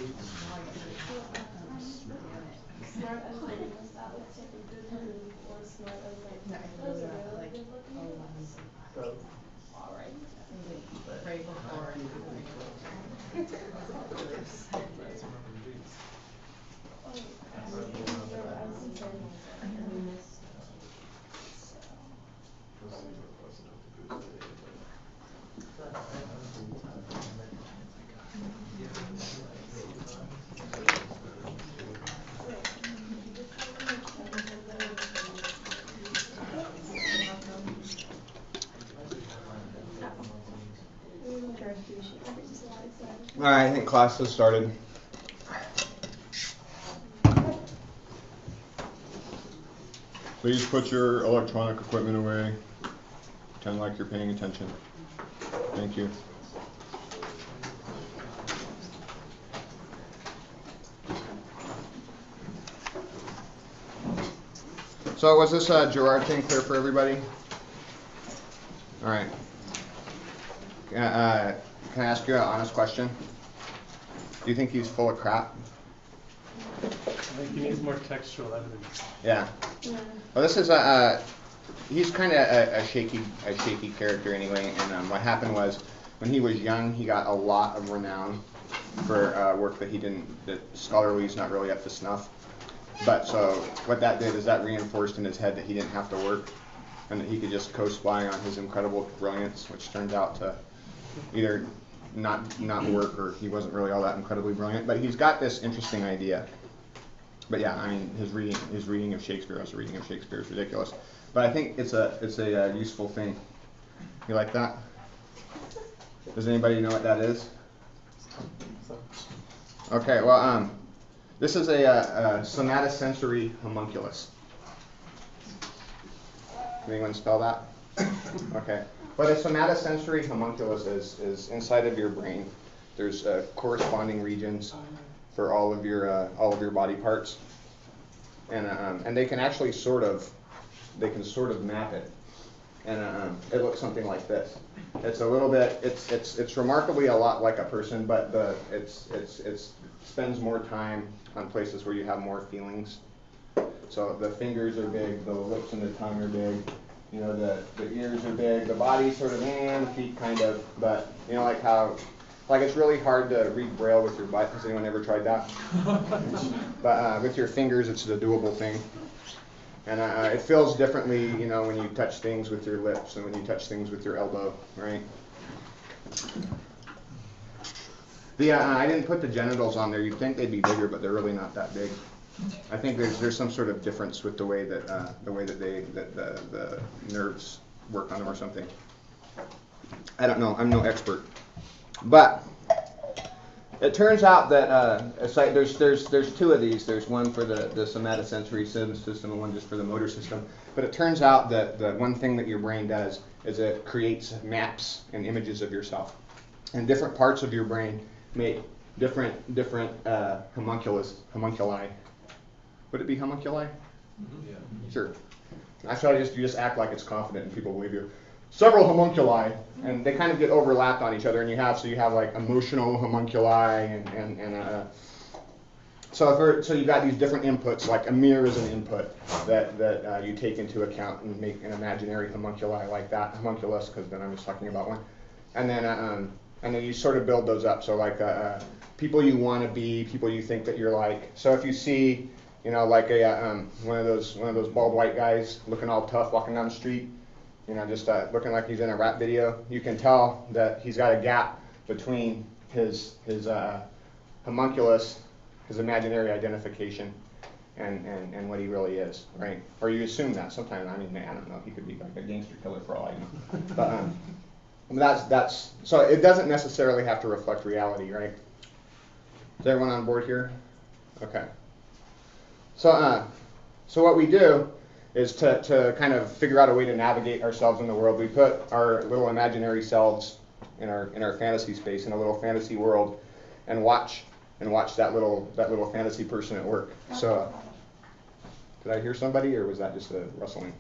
Smart as that looks like a good one, or smart as those are really good looking. Alright. Right before and Alright, I think class has started. Please put your electronic equipment away. Pretend like you're paying attention. Thank you. So was this Gerard thing clear for everybody? Alright. Can I ask you an honest question? Do you think he's full of crap? I think he needs more textual evidence. Yeah. Well, this is he's kind of a shaky character anyway. And what happened was, when he was young, he got a lot of renown for work that scholarly is not really up to snuff. But so what that did is that reinforced in his head that he didn't have to work, and that he could just coast by on his incredible brilliance, which turns out to either not work, or he wasn't really all that incredibly brilliant. But he's got this interesting idea. But yeah, I mean, his reading of Shakespeare is ridiculous. But I think it's a useful thing. You like that? Does anybody know what that is? Okay, well, this is a somatosensory homunculus. Can anyone spell that? Okay. What a somatosensory homunculus is inside of your brain. There's corresponding regions for all of your body parts, and they can actually sort of map it, and it looks something like this. It's a little bit. It's remarkably a lot like a person, but it spends more time on places where you have more feelings. So the fingers are big, the lips and the tongue are big. You know, the ears are big, the body's sort of, the feet kind of, but you know, like it's really hard to read Braille with your butt. Has anyone ever tried that? But with your fingers, it's a doable thing. And it feels differently, you know, when you touch things with your lips and when you touch things with your elbow, right? I didn't put the genitals on there. You'd think they'd be bigger, but they're really not that big. I think there's some sort of difference with the way that the nerves work on them or something. I don't know. I'm no expert, but it turns out that there's two of these. There's one for the somatosensory system and one just for the motor system. But it turns out that the one thing that your brain does is it creates maps and images of yourself, and different parts of your brain make different homunculi. Would it be homunculi? Mm-hmm. Yeah. Sure. Actually, you just act like it's confident and people believe you. Several homunculi, and they kind of get overlapped on each other, and you have like emotional homunculi, so you've got these different inputs, like a mirror is an input that you take into account and make an imaginary homunculi like that, homunculus, because then I'm just talking about one, and then you sort of build those up. So like people you want to be, people you think that you're like. So if you see, you know, like one of those bald white guys looking all tough walking down the street, you know, just looking like he's in a rap video, you can tell that he's got a gap between his homunculus, his imaginary identification, and what he really is, right? Or you assume that sometimes. I mean, I don't know. He could be like a gangster killer for all I know. But that's so it doesn't necessarily have to reflect reality, right? Is everyone on board here? Okay. So what we do is to kind of figure out a way to navigate ourselves in the world. We put our little imaginary selves in our fantasy space, in a little fantasy world, and watch that little fantasy person at work. So did I hear somebody, or was that just a rustling?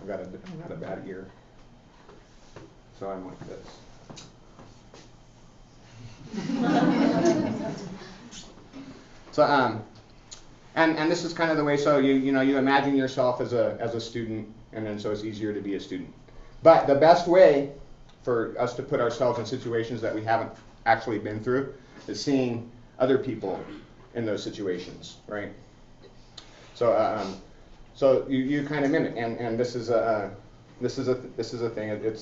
I've got a bad ear, so I'm like this. So and this is kind of the way. So you imagine yourself as a student, and then so it's easier to be a student. But the best way for us to put ourselves in situations that we haven't actually been through is seeing other people in those situations, right? So so you kind of mimic, and this is a thing.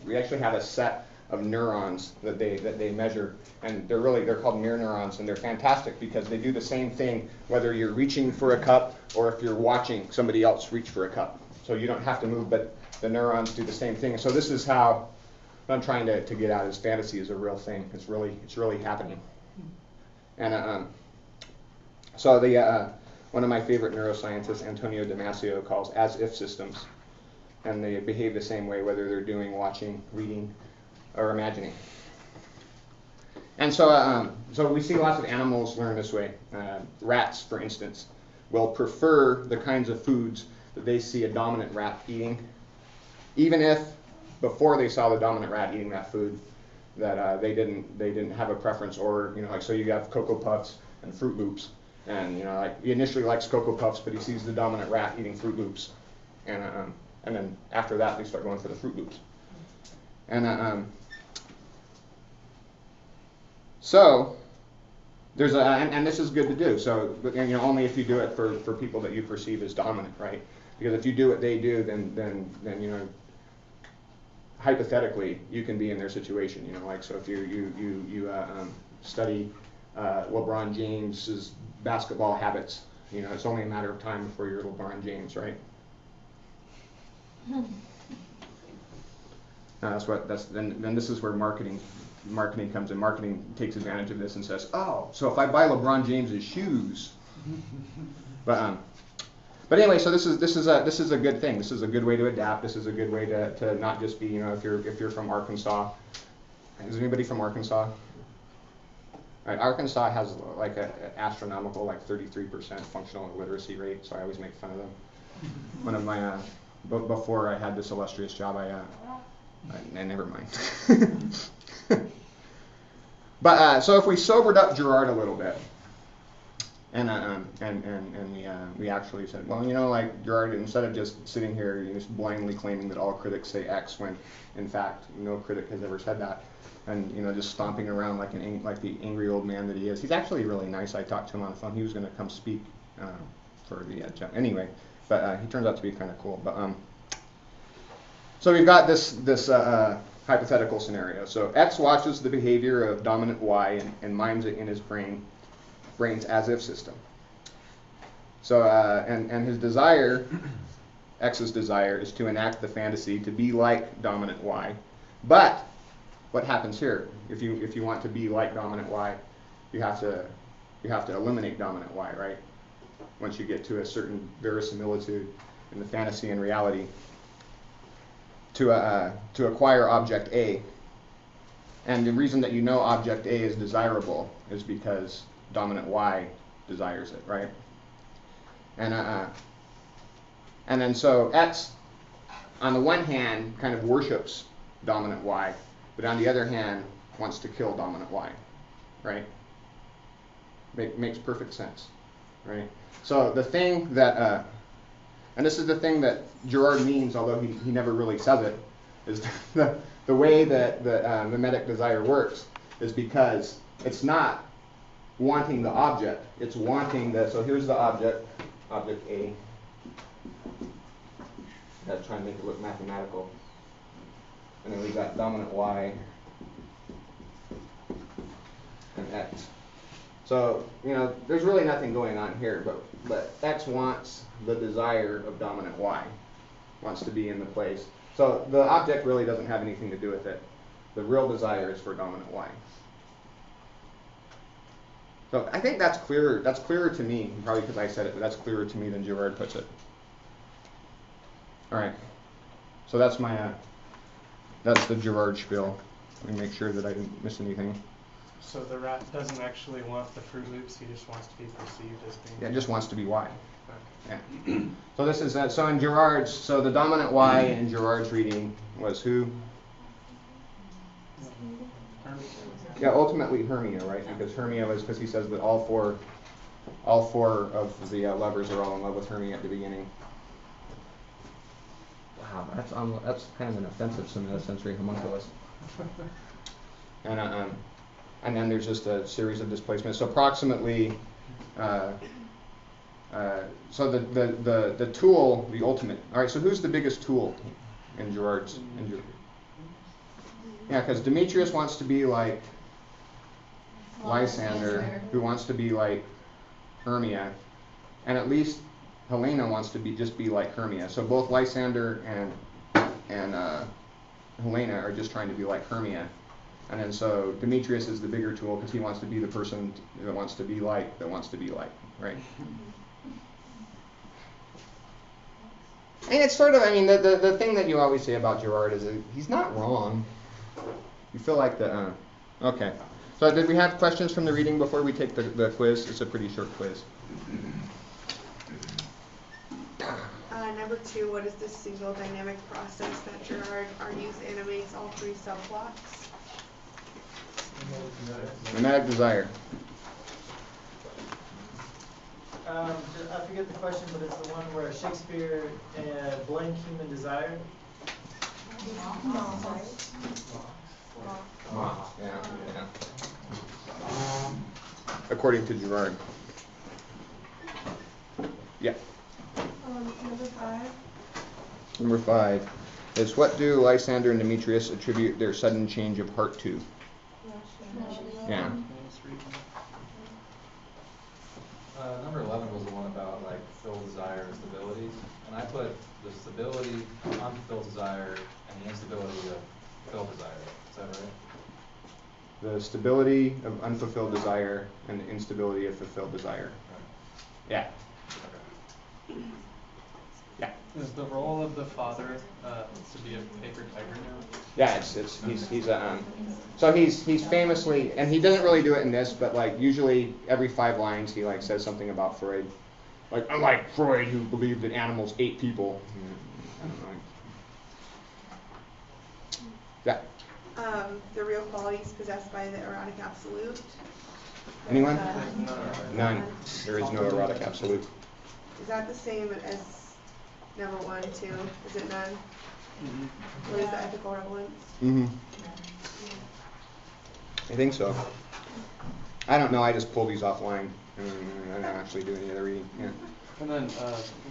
We actually have a set of neurons that they measure, and they're called mirror neurons, and they're fantastic because they do the same thing whether you're reaching for a cup or if you're watching somebody else reach for a cup. So you don't have to move, but the neurons do the same thing. So this is how what I'm trying to get at is fantasy is a real thing. It's really happening. And so one of my favorite neuroscientists, Antonio Damasio, calls as-if systems, and they behave the same way whether they're doing, watching, reading, or imagining. And so we see lots of animals learn this way. Rats, for instance, will prefer the kinds of foods that they see a dominant rat eating, even if before they saw the dominant rat eating that food, that they didn't have a preference, or like so you have Cocoa Puffs and Fruit Loops, and like he initially likes Cocoa Puffs, but he sees the dominant rat eating Fruit Loops, and then after that they start going for the Fruit Loops, and so there's and this is good to do. So only if you do it for people that you perceive as dominant, right? Because if you do what they do, then hypothetically you can be in their situation. Like so if you study LeBron James's basketball habits, it's only a matter of time before you're LeBron James, right? Then this is where marketing comes in. Marketing takes advantage of this and says, oh, so if I buy LeBron James's shoes, but anyway, so this is a good thing. This is a good way to adapt. This is a good way to not just be, if you're from Arkansas. Is anybody from Arkansas? Right, Arkansas has like an astronomical 33% functional illiteracy rate, so I always make fun of them. One of my before I had this illustrious job, never mind. But so if we sobered up Gerard a little bit, and we actually said, well, like Gerard, instead of just sitting here just blindly claiming that all critics say X when in fact no critic has ever said that, and just stomping around like the angry old man that he is. He's actually really nice. I talked to him on the phone. He was going to come speak for the anyway, but he turns out to be kind of cool. But so we've got this hypothetical scenario. So X watches the behavior of dominant Y and mimes it in his brain's as-if system. So and his desire, X's desire, is to enact the fantasy to be like dominant Y. But what happens here? If you want to be like dominant Y, you have to eliminate dominant Y, right? Once you get to a certain verisimilitude in the fantasy and reality, to acquire object A. And the reason that object A is desirable is because dominant Y desires it, right? And then so X, on the one hand, kind of worships dominant Y, but on the other hand, wants to kill dominant Y, right? Makes perfect sense, right? So the thing that, and this is the thing that Gerard means, although he never really says it, is the way that the mimetic desire works is because it's not wanting the object, it's wanting so here's the object A. Got to try and make it look mathematical. And then we've got dominant Y and X. So, there's really nothing going on here, but X wants the desire of dominant Y, wants to be in the place. So the object really doesn't have anything to do with it. The real desire is for dominant Y. So I think that's clearer. That's clearer to me, probably because I said it, but that's clearer to me than Gerard puts it. All right. So that's that's the Gerard spiel. Let me make sure that I didn't miss anything. So the rat doesn't actually want the Fruit Loops, he just wants to be perceived as being... Yeah, it just wants to be Y. Okay. Yeah. So this is so in Gerard's, so the dominant Y in Gerard's reading was who? Yeah, ultimately Hermia, right? Because Hermia was, because he says that all four all four of the lovers are all in love with Hermia at the beginning. Wow, that's kind of an offensive sensory homunculus. And then there's just a series of displacements. So approximately, so the tool, the ultimate. All right. So who's the biggest tool in Gerard's? Yeah, because Demetrius wants to be like Lysander, who wants to be like Hermia, and at least Helena wants to just be like Hermia. So both Lysander and Helena are just trying to be like Hermia. And then so Demetrius is the bigger tool because he wants to be the person that wants to be like, right? And it's sort of, I mean, the thing that you always say about Gerard is that he's not wrong. You feel like okay. So did we have questions from the reading before we take the quiz? It's a pretty short quiz. Number 2, what is the single dynamic process that Gerard argues animates all 3 subplots? Mimetic desire. I forget the question, but it's the one where Shakespeare blank human desire. Yeah. According to Gerard. Yeah. Number 5. Number 5 is, what do Lysander and Demetrius attribute their sudden change of heart to? Yeah. Number 11 was the one about like fulfilled desire and stability, and I put the stability of unfulfilled desire and the instability of fulfilled desire. Is that right? The stability of unfulfilled desire and the instability of fulfilled desire. Right. Yeah. Okay. Yeah. Is the role of the father to be a paper tiger now? Yeah, he's famously, and he doesn't really do it in this, but like usually every 5 lines he like says something about Freud, like unlike Freud who believed that animals ate people. Yeah. The real qualities possessed by the erotic absolute. Anyone? None. None. There is no erotic absolute. Is that the same as number 1, 2? Is it none? Mm-hmm. What is the ethical relevance? Mm-hmm. I think so. I don't know. I just pull these offline, and I don't actually do any of the reading. Yeah. And then,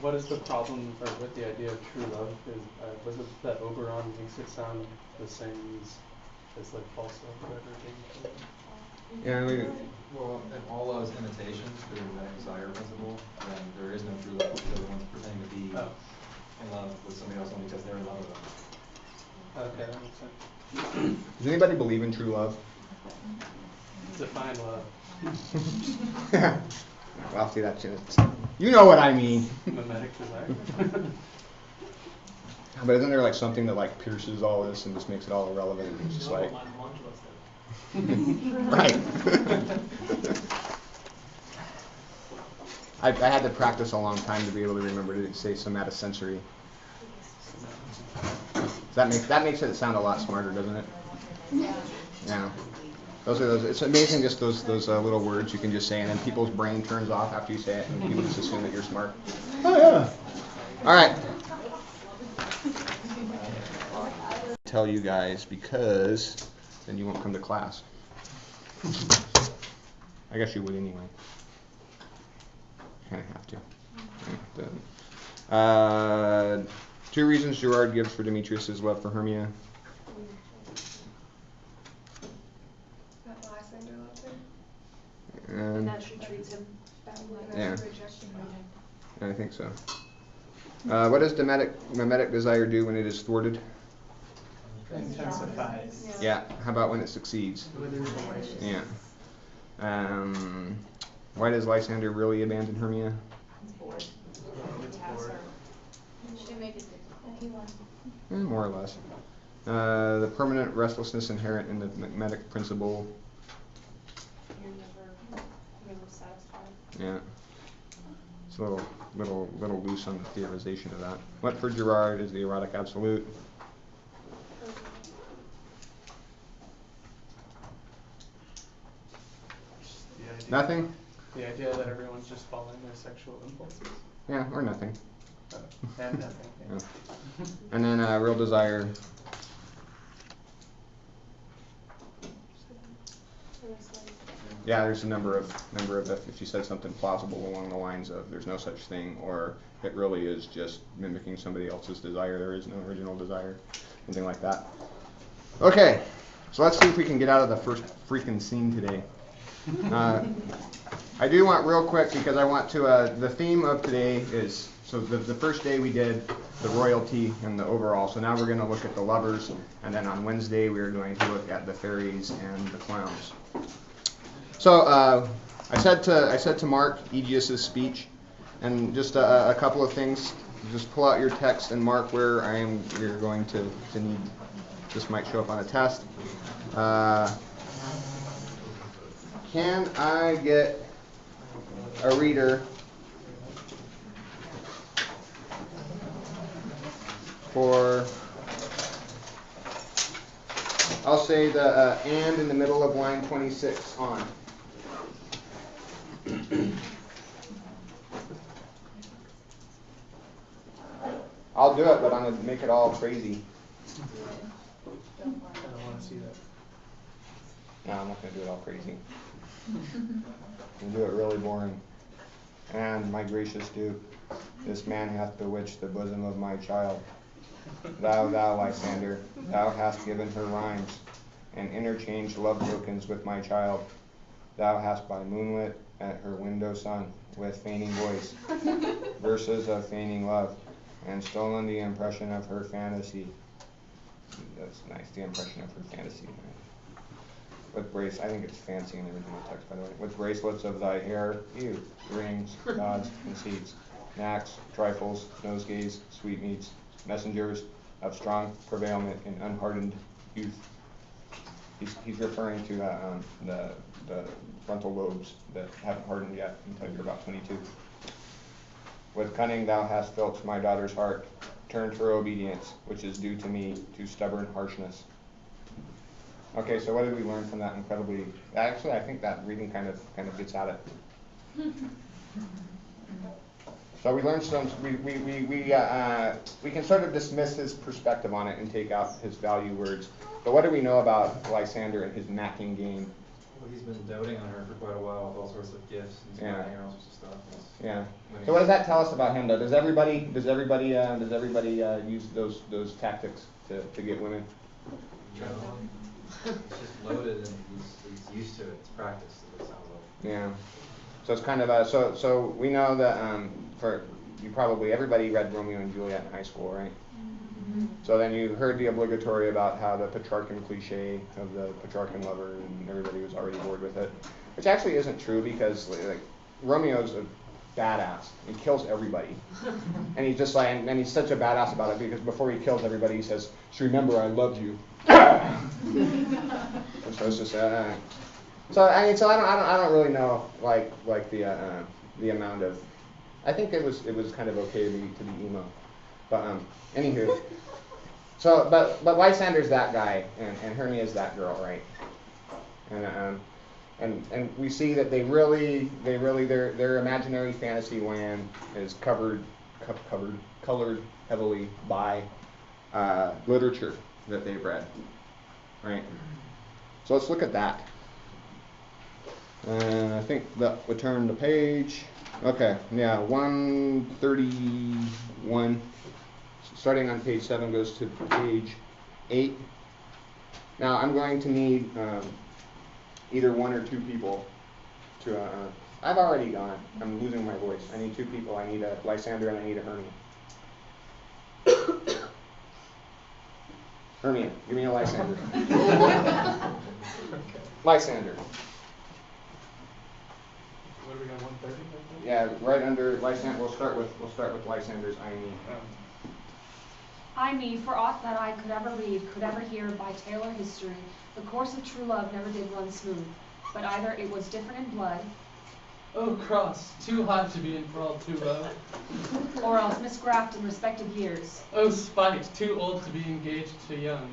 what is the problem or with the idea of true love? Is was it that Oberon makes it sound the same as like false love, whatever? Yeah. Well, if all love is imitation through the Mimetic desire principle, then there is no true love because everyone's pretending to be in love with somebody else only because they're in love with them. Okay, that makes sense. Does anybody believe in true love? Define love. Well, see, that's it. You know what I mean. Mimetic desire. But isn't there like something that like pierces all this and just makes it all irrelevant? It's just like. Right. I had to practice a long time to be able to remember to say somatosensory. That makes it sound a lot smarter, doesn't it? Yeah. Those. It's amazing, just those little words you can just say, and then people's brain turns off after you say it, and people just assume that you're smart. Oh yeah. All right. Tell you guys because then you won't come to class. I guess you would anyway. Kind of have to. 2 reasons Gerard gives for Demetrius' love for Hermia. That Lysander loves her. And that she treats him badly. Yeah. I think so. What does mimetic desire do when it is thwarted? Intensifies. Yeah. How about when it succeeds? Yeah. Why does Lysander really abandon Hermia? She made it difficult. More or less. The permanent restlessness inherent in the mimetic principle. You're never satisfied. Yeah. It's a little loose on the theorization of that. What for Gerard is the erotic absolute? Nothing? The idea that everyone's just following their sexual impulses. Yeah, or nothing. And nothing. Yeah. Yeah. And then real desire. Yeah, there's a number of if you said something plausible along the lines of there's no such thing, or it really is just mimicking somebody else's desire, there is no original desire, something like that. Okay, so let's see if we can get out of the first freaking scene today. I do want real quick, because I want to, the theme of today is, so the first day we did the royalty and the overall, so now we're going to look at the lovers, and then on Wednesday we are going to look at the fairies and the clowns. So I said to Mark Aegeus's speech, and just a couple of things. Just pull out your text and mark where you're going to need. This might show up on a test. Can I get a reader for? I'll say the and in the middle of line 26 on. I'll do it, but I'm going to make it all crazy. I don't want to see that. No, I'm not going to do it all crazy. I'm going to do it really boring. And my gracious Duke, this man hath bewitched the bosom of my child. Thou, Lysander, thou hast given her rhymes, and interchanged love tokens with my child. Thou hast by moonlit at her window sung, with feigning voice, verses of feigning love, and stolen the impression of her fantasy. That's nice, the impression of her fantasy. With I think it's fancy in the original text, by the way. With bracelets of thy hair, rings, gods, conceits, knacks, trifles, nosegays, sweetmeats, messengers of strong prevailment in unhardened youth. He's referring to the frontal lobes that haven't hardened yet until you're about 22. With cunning thou hast filched my daughter's heart, turned her obedience, which is due to me, to stubborn harshness. Okay, so what did we learn from that incredibly? Actually, I think that reading kind of gets at it. So we learned some. We can sort of dismiss his perspective on it and take out his value words. But what do we know about Lysander and his macking game? Well, he's been doting on her for quite a while with all sorts of gifts and buying her all sorts of stuff. Yeah. So what does that tell us about him, though? Does everybody use those tactics to get women? No. It's just loaded, and he's used to it. It's practice. It sounds like. Yeah. So it's kind of so we know that everybody read Romeo and Juliet in high school, right? Mm-hmm. So then you heard the obligatory about how the Petrarchan cliche of the Petrarchan lover, and everybody was already bored with it, which actually isn't true, because like Romeo's a badass. He kills everybody, and he's just like, and he's such a badass about it because before he kills everybody, he says, "So remember, I loved you." So it's just so I don't really know like the amount of. I think it was kind of okay to be emo, but anywho. So but Lysander's that guy and Hermia's that girl, right? And we see that they really their imaginary fantasy land is colored heavily by literature that they've read, right? So let's look at that. And I think that would turn the page. Okay, yeah, 131. Starting on page 7 goes to page 8. Now I'm going to need either one or two people to. I've already gone. I'm losing my voice. I need two people. I need a Lysander and I need a Hermia. Hermia, give me a Lysander. Lysander. What are we on, 130? Yeah, right under Lysander. We'll start with Lysander's Aine. I, for aught that I could ever read, could ever hear by tale or history, the course of true love never did run smooth, but either it was different in blood, Oh, cross, too hot to be enthralled too low. or else misgraft in respective years, Oh, spite, too old to be engaged too young.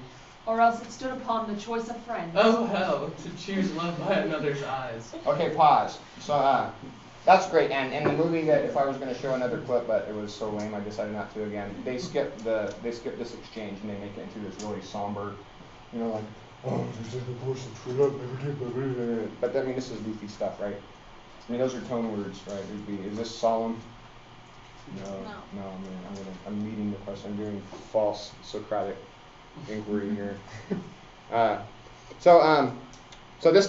or else it stood upon the choice of friends. Oh hell, to choose love by another's eyes. Okay, pause. So, that's great. And in the movie, that if I was going to show another clip, but it was so lame, I decided not to again. They skip this exchange and they make it into this really somber, you know, like, oh, this is the course of true love, never did, blah, blah, blah. But I mean, this is goofy stuff, right? I mean, those are tone words, right? Is this solemn? No. I'm reading the question. I'm doing false Socratic inquiry here. So this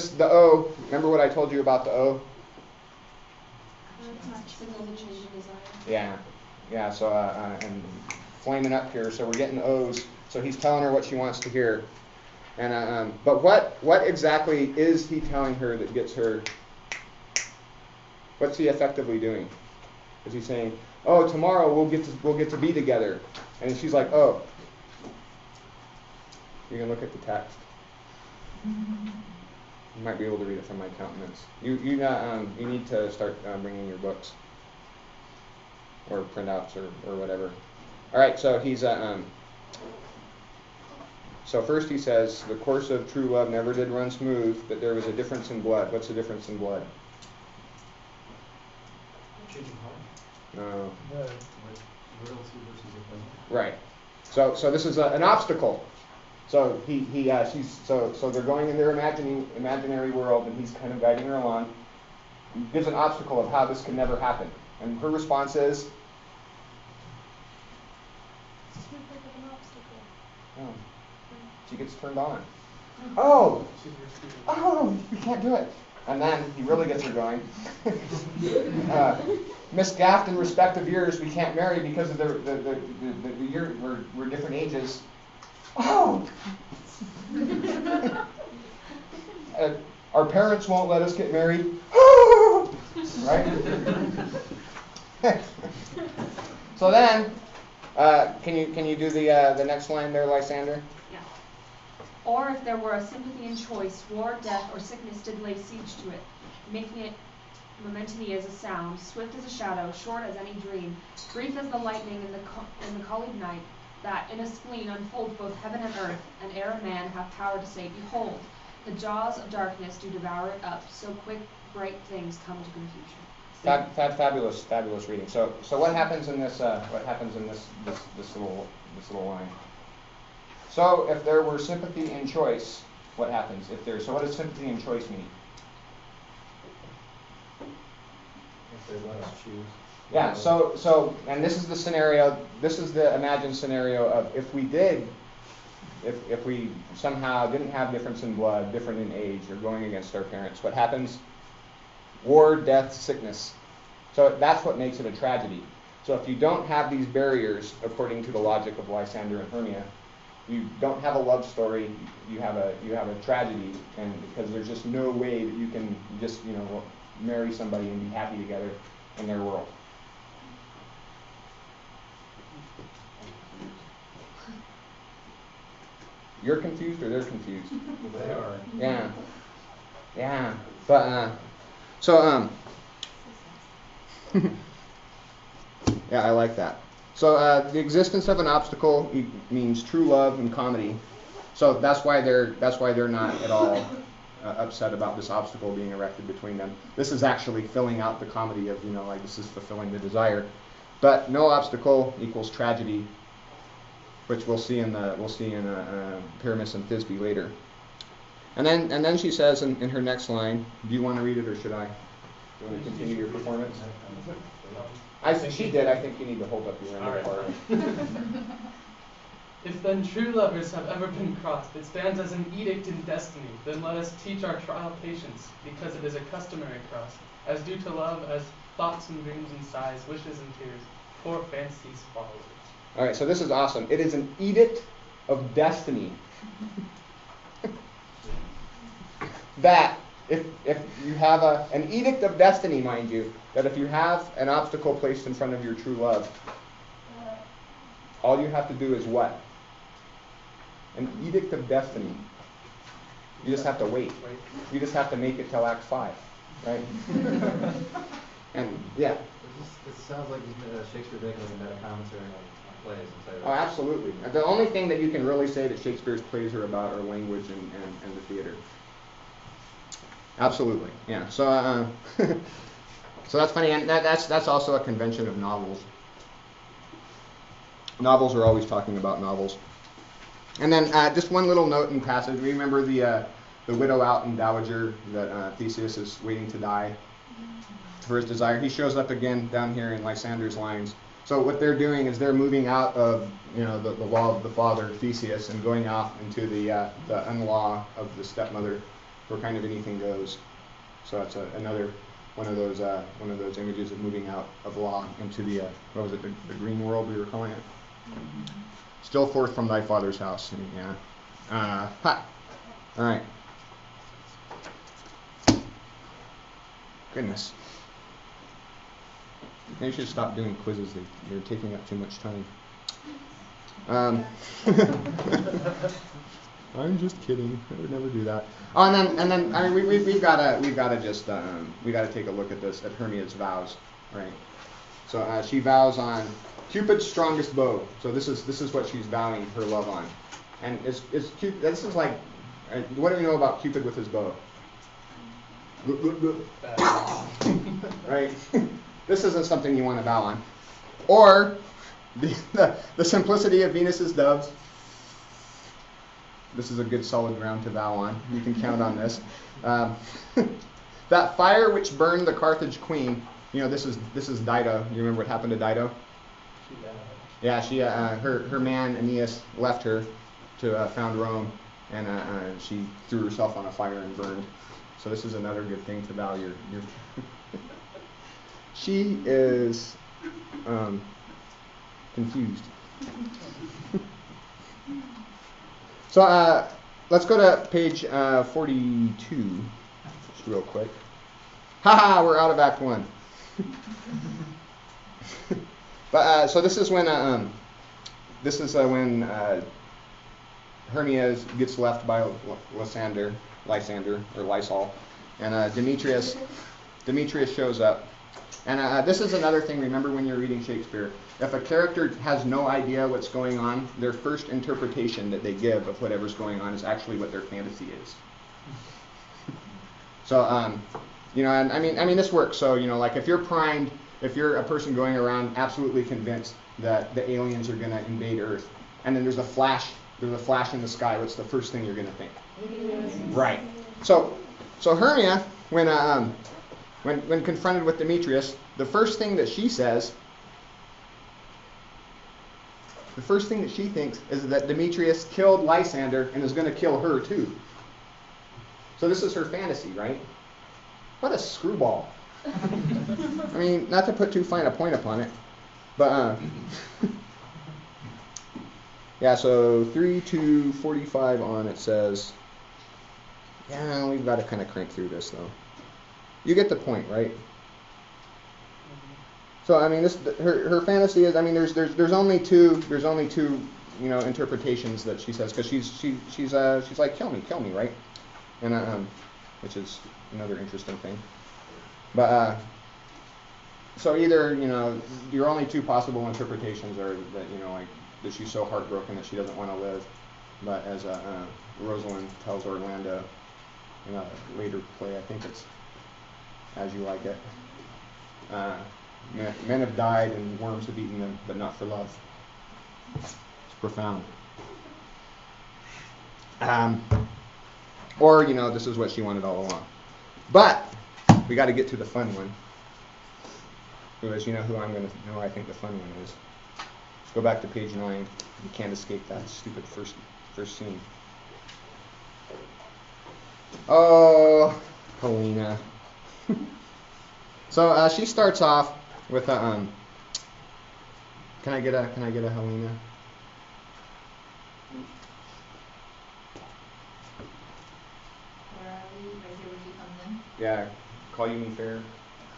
the O. Remember what I told you about the O? Signal the change of desire. Yeah. So and flaming up here. So we're getting O's. So he's telling her what she wants to hear. And but what exactly is he telling her that gets her? What's he effectively doing? Is he saying, "Oh, tomorrow we'll get to be together," and she's like, "Oh." You can look at the text. You might be able to read it from my countenance. You need to start bringing your books or printouts or whatever. All right, so he's so first he says the course of true love never did run smooth, but there was a difference in blood. What's the difference in blood? Changing heart. No. Royalty versus a Right. So this is an obstacle. So so they're going in their imaginary world, and he's kind of guiding her along. He gives an obstacle of how this can never happen, and her response is, oh, she gets turned on. Oh, you can't do it. And then he really gets her going. Misgaffed in respective years, we can't marry because of the year we're different ages. Oh! Our parents won't let us get married. Right? So then, can you do the next line there, Lysander? Yeah. Or if there were a sympathy in choice, war, death, or sickness did lay siege to it, making it momentary as a sound, swift as a shadow, short as any dream, brief as the lightning in the collied night, that in a spleen unfolds both heaven and earth, and ere a man have power to say, behold, the jaws of darkness do devour it up, so quick bright things come to confusion. Fabulous reading. So what happens in this? What happens in this little line? So if there were sympathy and choice, what happens? So what does sympathy and choice mean? If they let us choose. Yeah. So and this is the scenario. This is the imagined scenario of if we somehow didn't have difference in blood, different in age, or going against our parents, what happens? War, death, sickness. So that's what makes it a tragedy. So if you don't have these barriers, according to the logic of Lysander and Hermia, you don't have a love story. You have a tragedy, and because there's just no way that you can just marry somebody and be happy together in their world. You're confused, or they're confused? They are. Yeah. But so yeah, I like that. So the existence of an obstacle means true love and comedy. So that's why they're not at all upset about this obstacle being erected between them. This is actually filling out the comedy of like this is fulfilling the desire. But no obstacle equals tragedy, which we'll see in Pyramus and Thisbe later. And then she says in her next line, do you want to read it or should I? Do you want to continue your performance? I think she did. I think you need to hold up your end of the part. If then true lovers have ever been crossed, it stands as an edict in destiny. Then let us teach our trial patience, because it is a customary cross, as due to love as thoughts and dreams and sighs, wishes and tears, poor fancies followers. All right, so this is awesome. It is an edict of destiny. That if you have an edict of destiny, mind you, that if you have an obstacle placed in front of your true love, all you have to do is what? An edict of destiny. You just have to wait. You just have to make it till Act 5, right? And yeah. It sounds like Shakespeare making a meta commentary on plays and say that. Oh, absolutely. The only thing that you can really say that Shakespeare's plays are about are language and the theater. Absolutely, yeah. So, so that's funny, and that's also a convention of novels. Novels are always talking about novels. And then just one little note in passage. Remember the widow out and dowager that Theseus is waiting to die for his desire. He shows up again down here in Lysander's lines. So what they're doing is they're moving out of the law of the father Theseus and going off into the unlaw of the stepmother, where kind of anything goes. So that's another one of those images of moving out of law into the what was it, the green world we were calling it. Still forth from thy father's house. Yeah. Ha. All right. Goodness. Maybe you should stop doing quizzes. They're taking up too much time. I'm just kidding. I would never do that. Oh, and then I mean we've got to take a look at this, at Hermia's vows, right? So she vows on Cupid's strongest bow. So this is what she's vowing her love on, and it's Cupid. This is like, what do we know about Cupid with his bow? Right. This isn't something you want to vow on, or the simplicity of Venus's doves. This is a good solid ground to vow on. You can count on this. That fire which burned the Carthage queen. You know, this is Dido. You remember what happened to Dido? She died. Yeah, she her man Aeneas left her to found Rome, and she threw herself on a fire and burned. So this is another good thing to vow your She is confused. So let's go to page 42, just real quick. Haha, we're out of Act 1. But so this is when Hermia gets left by Lysander or Lysol, and Demetrius shows up. And this is another thing. Remember when you're reading Shakespeare, if a character has no idea what's going on, their first interpretation that they give of whatever's going on is actually what their fantasy is. So, and I mean this works. So, like if you're a person going around absolutely convinced that the aliens are going to invade Earth, and then there's a flash in the sky, what's the first thing you're going to think? Aliens. Right. So Hermia, when confronted with Demetrius, the first thing that she thinks is that Demetrius killed Lysander and is going to kill her too. So this is her fantasy, right? What a screwball. I mean, not to put too fine a point upon it, but yeah, so 3 to 45 on it says, yeah, we've got to kind of crank through this though. You get the point, right? So I mean, her fantasy is, I mean, there's only two interpretations that she says, because she's like, kill me, right? And which is another interesting thing. But so either your only two possible interpretations are that like that she's so heartbroken that she doesn't want to live, but as Rosalind tells Orlando in a later play, I think it's As You Like It. Men have died and worms have eaten them, but not for love. It's profound. Or, this is what she wanted all along. But we got to get to the fun one. Because who I think the fun one is. Let's go back to page 9. You can't escape that stupid first scene. Oh, Helena. So she starts off with a Can I get a Helena? Where are we? Right here where she comes in. Yeah, call you me fair.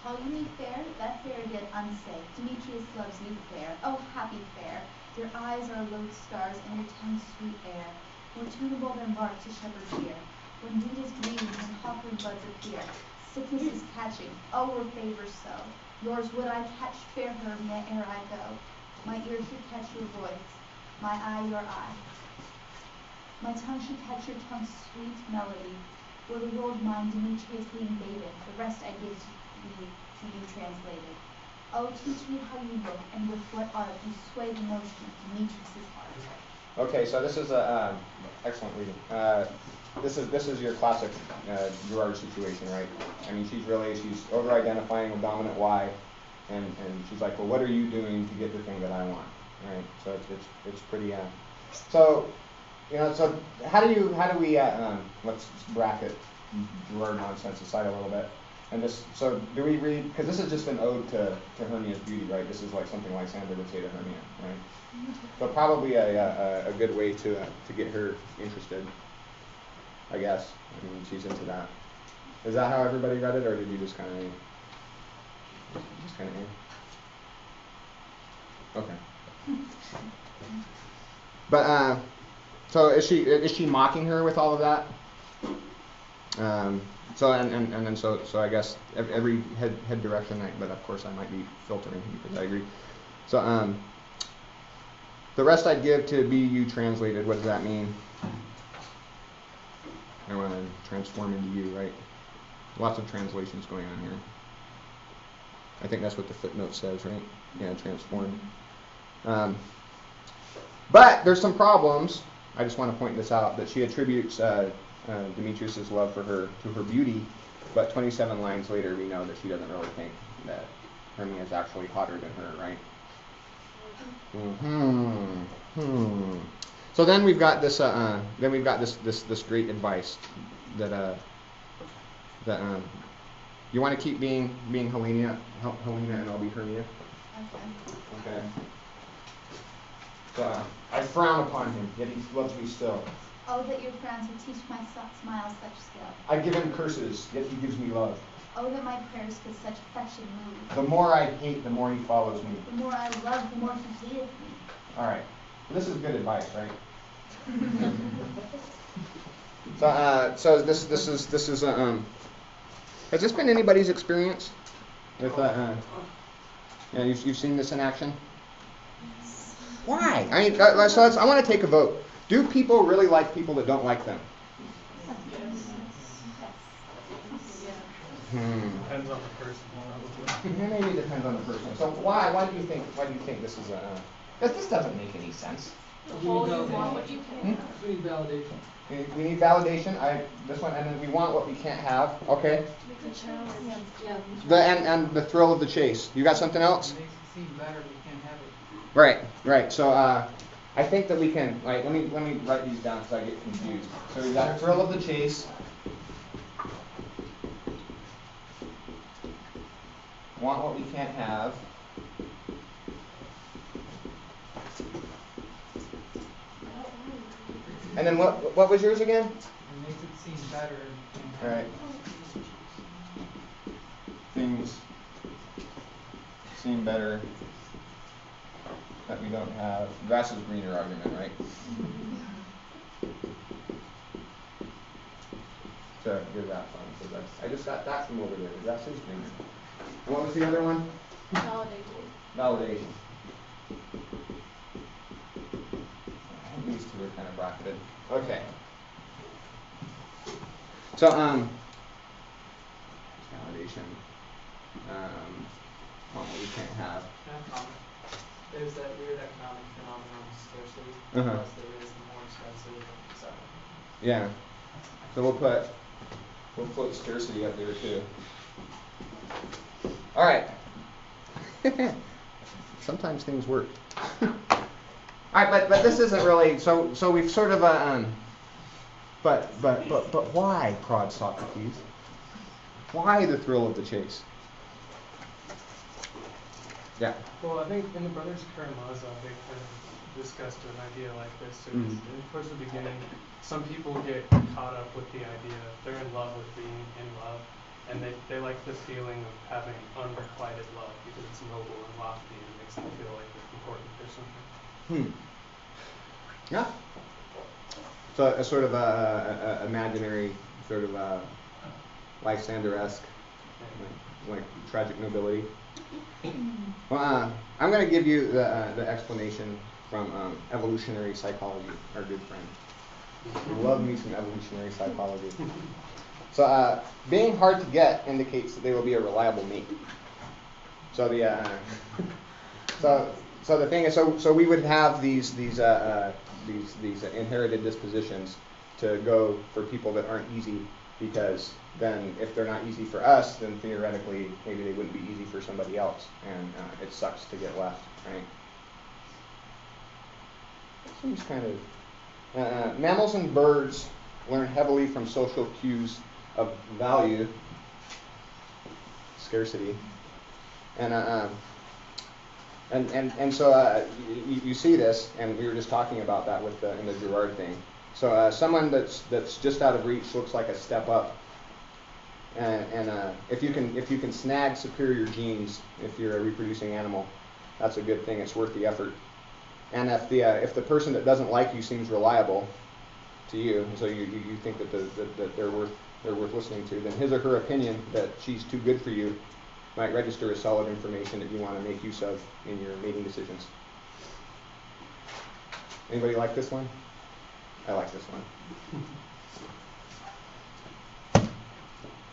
Call you me fair? That fair yet unsafe. Demetrius loves you fair. Oh, happy fair. Your eyes are lodestars and your tongue sweet air. More tunable than bark to shepherd's ear. When deed is green and hawthorn buds appear. Sickness is catching, oh, were favor so. Yours would I catch, fair Hermia, ere I go. My ear should catch your voice, my eye your eye. My tongue should catch your tongue's sweet melody. Were the world mine, Demetriously invaded, the rest I give to you translated. Oh, teach me how you look, and with what art you sway the motion of Demetrius's heart. Okay, so this is a excellent reading. This is your classic Gerard situation, right? I mean, she's over-identifying with dominant Y, and she's like, well, what are you doing to get the thing that I want, right? So it's pretty. So, you know, so how do we let's bracket Gerard nonsense aside a little bit, and so do we read, because this is just an ode to Hermia's beauty, right? This is like something Lysander would say to Hermia, right? So probably a good way to get her interested, I guess. I mean, she's into that. Is that how everybody read it, or did you just kind of Okay. But so is she mocking her with all of that? So I guess every head direction, but of course I might be filtering because I agree. So the rest I'd give to be you translated. What does that mean? I want to transform into you, right? Lots of translations going on here. I think that's what the footnote says, right? Yeah, transform. But there's some problems. I just want to point this out, that she attributes Demetrius's love for her to her beauty, but 27 lines later we know that she doesn't really think that Hermia is actually hotter than her, right? So then we've got this. This great advice that you want to keep being Helena, and I'll be Hermia. Okay. So I frown upon him, yet he loves me still. Oh, that your frowns would teach my smile such skill. I give him curses, yet he gives me love. Oh, that my prayers could such affection move. The more I hate, the more he follows me. The more I love, the more he hateth me. All right. This is good advice, right? So this is has this been anybody's experience with yeah, you've seen this in action? Why? I mean, I want to take a vote. Do people really like people that don't like them? Depends on the person. Maybe it depends on the person. So why do you think this is this doesn't make any sense. The whole you want what you can't. We need validation. We need validation. This one, and then we want what we can't have. Okay. And the thrill of the chase. You got something else? It makes it seem better we can't have it. Right. So I think that we can. Like, let me write these down because I get confused. So we got thrill of the chase. Want what we can't have. And then what was yours again? It makes it seem better. All right. Things seem better that we don't have. Grass is greener argument, right? So give that one. So I just got that from over there. The grass is greener. And what was the other one? Validation. These two are kind of bracketed. Okay. So validation. What we can't have. There's that weird economic phenomenon of scarcity. Uh-huh. The less there is, the more expensive. So. Yeah. So we'll put scarcity up there too. All right. Sometimes things work. All right, but this isn't really so we've sort of but why, prod Socrates? Why the thrill of the chase? Yeah. Well, I think in the Brothers Karamazov, they kind of discussed an idea like this. So towards the beginning, some people get caught up with the idea, they're in love with being in love, and they like the feeling of having unrequited love because it's noble and lofty and it makes them feel like they're important or something. Yeah. So a sort of a imaginary, sort of Lysander-esque. like tragic nobility. Well, I'm going to give you the explanation from evolutionary psychology, our good friend. Love me some evolutionary psychology. So being hard to get indicates that they will be a reliable mate. So the so the thing is, so we would have these inherited dispositions to go for people that aren't easy, because then if they're not easy for us, then theoretically maybe they wouldn't be easy for somebody else, and it sucks to get left, right? Seems kind of mammals and birds learn heavily from social cues of value, scarcity, and so you see this, and we were just talking about that with in the Girard thing. So someone that's just out of reach looks like a step up, and if you can snag superior genes, if you're a reproducing animal, that's a good thing. It's worth the effort. And if the person that doesn't like you seems reliable to you, so you think that that they're worth listening to, then his or her opinion that she's too good for you might register as solid information that you want to make use of in your mating decisions. Anybody like this one? I like this one.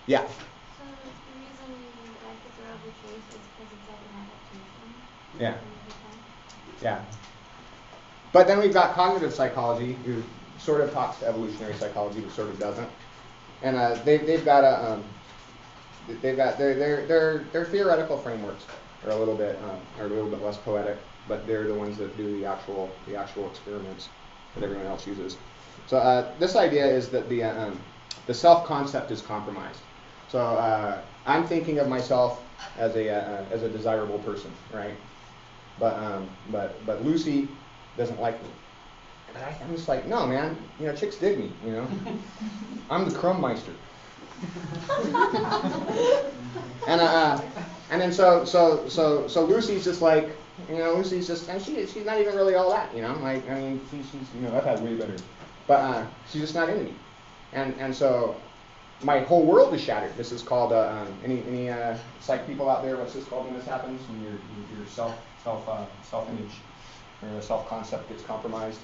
Yeah. So the reason you like the girl of choice is because it's like an adaptation. Yeah. Yeah. But then we've got cognitive psychology, who sort of talks to evolutionary psychology, but sort of doesn't. And they've got their theoretical frameworks are a little bit less poetic, but they're the ones that do the actual experiments that everyone else uses. So this idea is that the self-concept is compromised. So I'm thinking of myself as a desirable person, right? But Lucy doesn't like me. And I'm just like, no, man, chicks dig me, I'm the Crumbmeister. And then so Lucy's just like, Lucy's just, and she's not even really all that, like, I mean, she's I've had way better, but she's just not into me, and so my whole world is shattered. This is called any psych people out there. What's this called when this happens? When your self-image or self-concept gets compromised.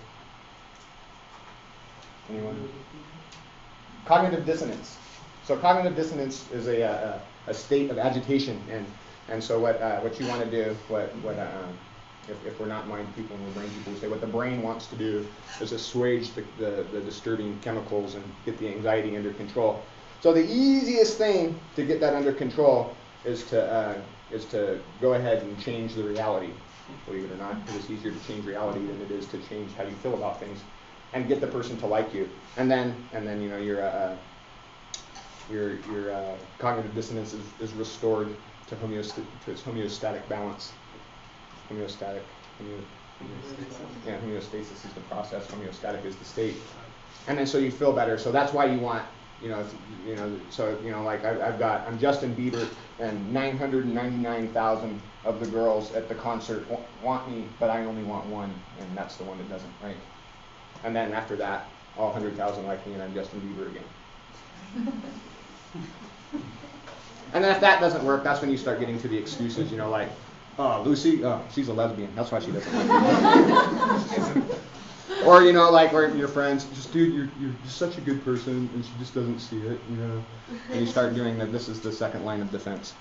Anyone? Cognitive dissonance. So cognitive dissonance is a state of agitation, and so what you want to do, if we're not mind people and we're brain people, we say what the brain wants to do is assuage the disturbing chemicals and get the anxiety under control. So the easiest thing to get that under control is to go ahead and change the reality, believe it or not, because it's easier to change reality than it is to change how you feel about things, and get the person to like you, and then your cognitive dissonance is restored to its homeostatic balance. Homeostasis is the process. Homeostatic is the state, and then so you feel better. So that's why you want. Like I'm Justin Bieber, and 999,000 of the girls at the concert want me, but I only want one, and that's the one that doesn't, right? And then after that, all 100,000 like me, and I'm Justin Bieber again. And then if that doesn't work, that's when you start getting to the excuses, like, oh, Lucy, oh, she's a lesbian, that's why she doesn't like me. Or, like, or your friends, just, dude, you're just such a good person, and she just doesn't see it, And you start doing that. This is the second line of defense.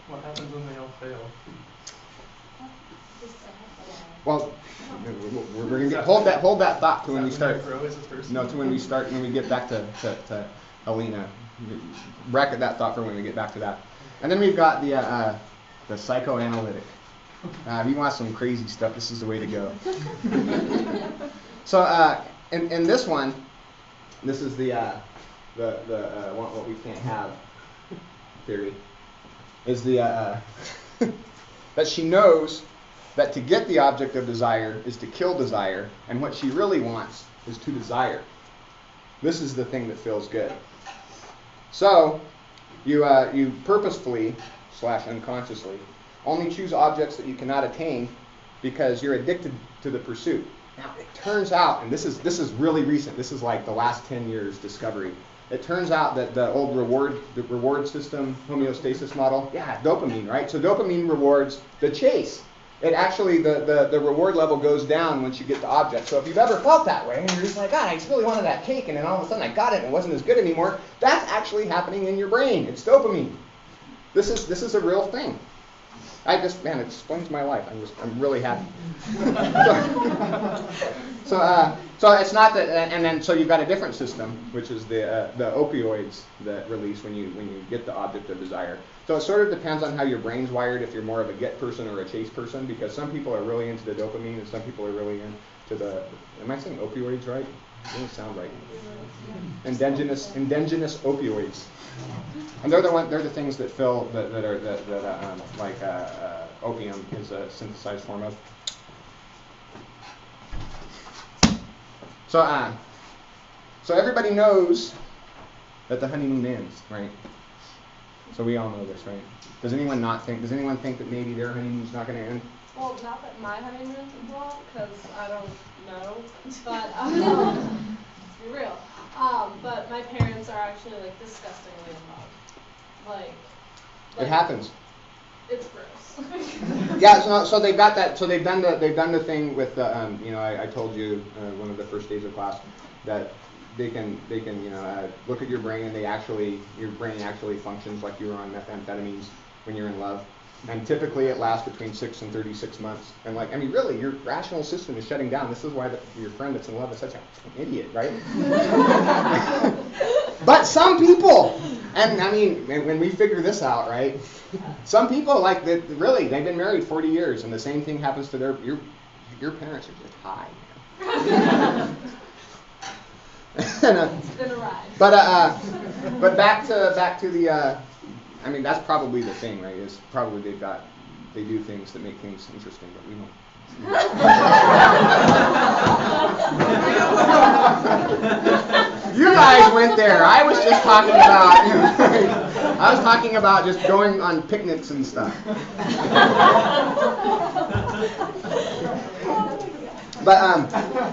What happens when they all fail? Well, we're going to hold that thought to when we start. Grow as a person? No, to when we get back to Alina. Bracket that thought for when we get back to that. And then we've got the psychoanalytic. If you want some crazy stuff, this is the way to go. So in this one, this is the what we can't have theory, is that she knows that to get the object of desire is to kill desire, and what she really wants is to desire. This is the thing that feels good. So you purposefully / unconsciously only choose objects that you cannot attain because you're addicted to the pursuit. Now, it turns out, and this is really recent, this is like the last 10 years discovery. It turns out that the old reward system, homeostasis model, dopamine, right? So dopamine rewards the chase. It actually, the reward level goes down once you get the object. So if you've ever felt that way, and you're just like, God, I just really wanted that cake, and then all of a sudden I got it and it wasn't as good anymore, that's actually happening in your brain. It's dopamine. This is a real thing. It explains my life. I'm really happy. So it's not that, and then so you've got a different system, which is the opioids that release when you get the object of desire. So it sort of depends on how your brain's wired, if you're more of a get person or a chase person, because some people are really into the dopamine and some people are really into the, am I saying opioids right? It doesn't sound right. Endogenous opioids. And they're the things that fill opium is a synthesized form of. So everybody knows that the honeymoon ends, right? So we all know this, right? Does anyone think that maybe their honeymoon's not going to end? Well, not that my honeymoon won't, because I don't know. But let's be real. But my parents are actually like disgustingly in love. Like It happens. It's gross. Yeah, so they've got that. So they've done the thing with I told you one of the first days of class that they can look at your brain, and your brain actually functions like you're on methamphetamines when you're in love. And typically it lasts between 6 and 36 months. And really, your rational system is shutting down. This is why your friend that's in love is such an idiot, right? But some people, and when we figure this out, right? Some people they've been married 40 years, and the same thing happens to your parents are just high. It's been a ride. But back to the. That's probably the thing, right? Is probably they do things that make things interesting, but we don't. You guys went there. I was just talking about just going on picnics and stuff. But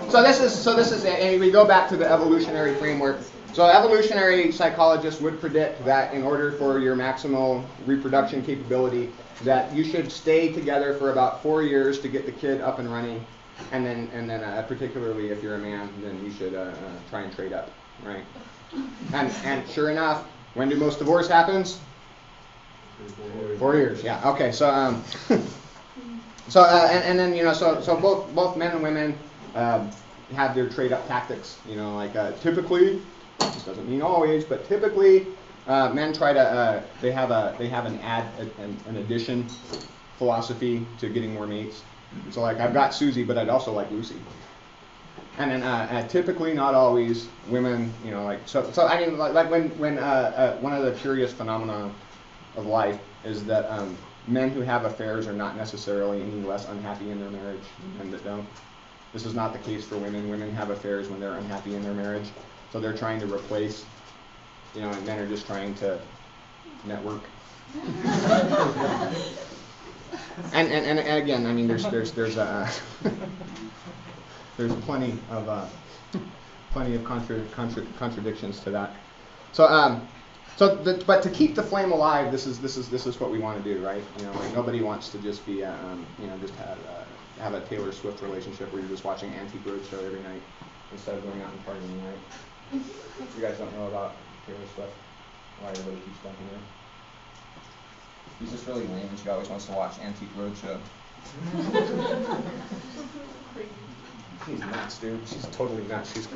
so this is it. And we go back to the evolutionary framework. So evolutionary psychologists would predict that in order for your maximal reproduction capability, that you should stay together for about 4 years to get the kid up and running, and then particularly if you're a man, then you should try and trade up, right? And sure enough, when do most divorce happens? 4 years. Yeah. Okay. So so both men and women have their trade up tactics. Typically. This doesn't mean always, but typically men try to they have an addition philosophy to getting more mates. So I've got Susie, but I'd also like Lucy. And then typically, not always, women when one of the curious phenomena of life is that men who have affairs are not necessarily any less unhappy in their marriage than that don't. This is not the case for women. Women have affairs when they're unhappy in their marriage. So they're trying to replace, and men are just trying to network. and again, there's there's plenty of contradictions to that. But to keep the flame alive, this is what we want to do, right? Nobody wants to just be just have a Taylor Swift relationship where you're just watching Antique Roadshow every night instead of going out and partying, right? You guys don't know about Taylor Swift? Why everybody keeps dumping her? She's just really lame, and she always wants to watch Antique Roadshow. She's nuts, dude. She's totally nuts. She's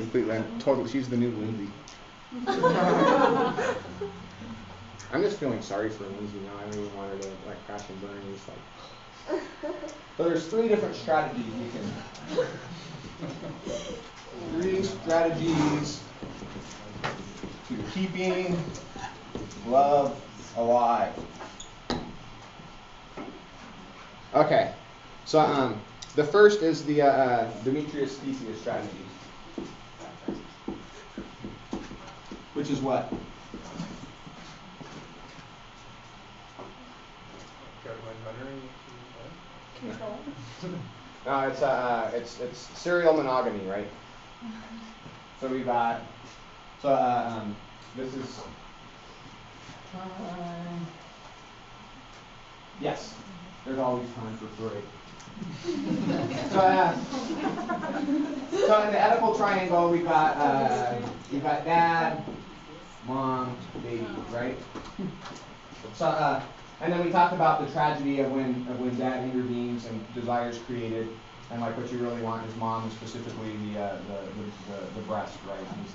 she's the new Lindsay. I'm just feeling sorry for Lindsay now. I don't even want her to crash and burn. Just So there's 3 different strategies you can. 3 strategies to keeping love alive. Okay, so the first is the Demetrius Theseus strategy, which is what? Control. No, it's serial monogamy, right? So we've got, this is time. Yes, there's always time for Freud. So in the Oedipal triangle, we've got dad, mom, baby, right? So and then we talked about the tragedy of when dad intervenes and desire is created, and like what you really want is mom, specifically the breast, right? Is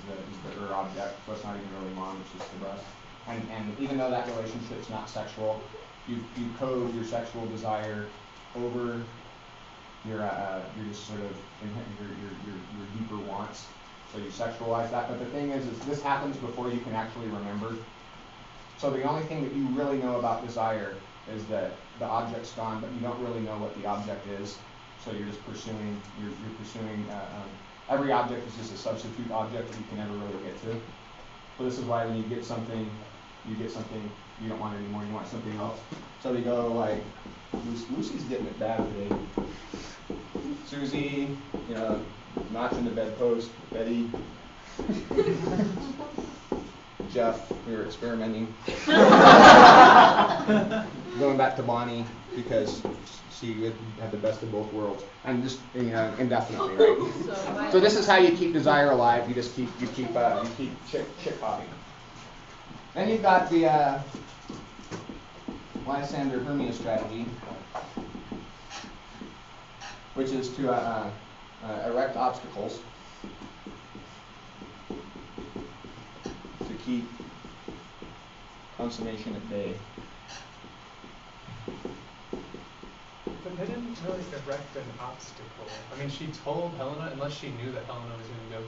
the object. So it's not even really mom, it's just the breast. And even though that relationship's not sexual, you code your sexual desire over your just sort of your deeper wants. So you sexualize that. But the thing is this happens before you can actually remember. So the only thing that you really know about desire is that the object's gone, but you don't really know what the object is. So you're just pursuing. You're pursuing. Every object is just a substitute object that you can never really get to. So this is why when you get something you don't want it anymore. You want something else. So we go like, Lucy's getting it bad today. Susie, notching the bedpost. Betty. Jeff, we were experimenting. Going back to Bonnie because she had the best of both worlds, and just indefinitely, right? So this is how you keep desire alive. You just keep chick hopping. Then you've got the Lysander Hermia strategy, which is to erect obstacles to keep consummation at bay. But they didn't really erect an obstacle. I mean, she told Helena, unless she knew that Helena was going to go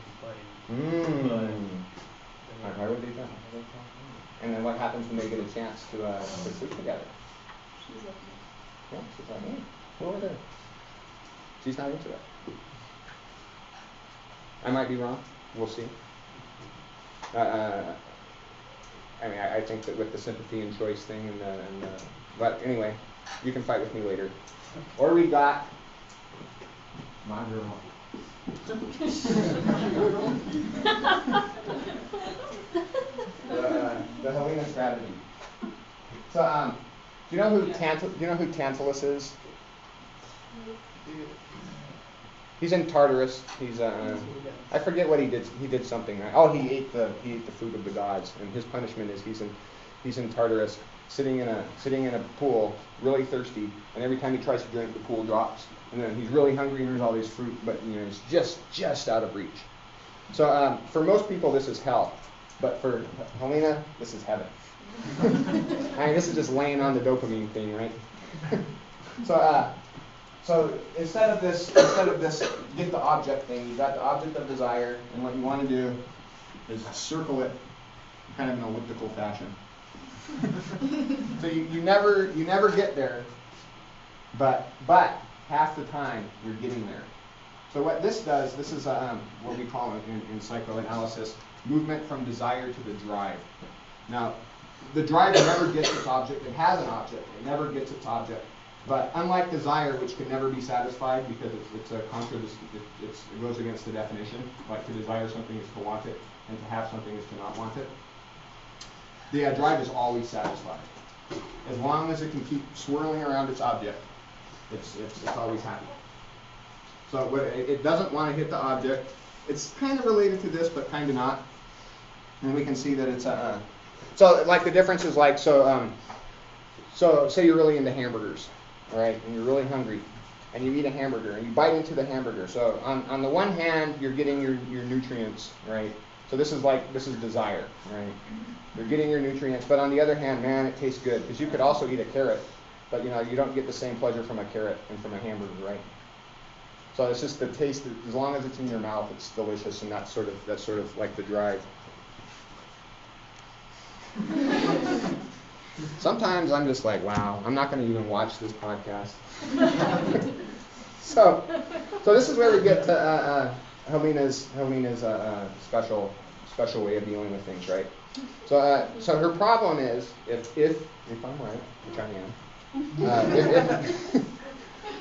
complain. Why would they do that? And then what happens when they get a chance to sleep together? She's looking. Yeah, she's like, hey, go over there. She's not into it. I might be wrong. We'll see. I think that with the sympathy and choice thing but anyway, you can fight with me later. Or we got my girl. The Helena strategy. So, do you know who Tantalus is? He's in Tartarus. He's I forget what he did. He did something. Oh, he ate the food of the gods, and his punishment is he's in Tartarus, sitting in a pool, really thirsty, and every time he tries to drink, the pool drops, and then he's really hungry and there's all this fruit, but he's just out of reach. So for most people, this is hell, but for Helena, this is heaven. I mean, this is just laying on the dopamine thing, right? So instead of this get the object thing, you've got the object of desire, and what you want to do is circle it kind of in an elliptical fashion. So you never get there, but half the time you're getting there. So what this does, this is what we call in psychoanalysis, movement from desire to the drive. Now, the drive never gets its object. It has an object. It never gets its object. But unlike desire, which can never be satisfied because it goes against the definition. Like to desire something is to want it, and to have something is to not want it. The drive is always satisfied. As long as it can keep swirling around its object, it's always happy. So it doesn't want to hit the object. It's kind of related to this, but kind of not. And we can see that it's so like the difference is like so say you're really into hamburgers, right? And you're really hungry, and you eat a hamburger and you bite into the hamburger. So on the one hand, you're getting your nutrients, right? So this is desire, right? You're getting your nutrients, but on the other hand, man, it tastes good because you could also eat a carrot, but you don't get the same pleasure from a carrot and from a hamburger, right? So it's just the taste. As long as it's in your mouth, it's delicious, and that's sort of like the drive. Sometimes I'm just like, wow, I'm not going to even watch this podcast. So this is where we get to Helena's special way of dealing with things, right? So her problem is if I'm right, which I am,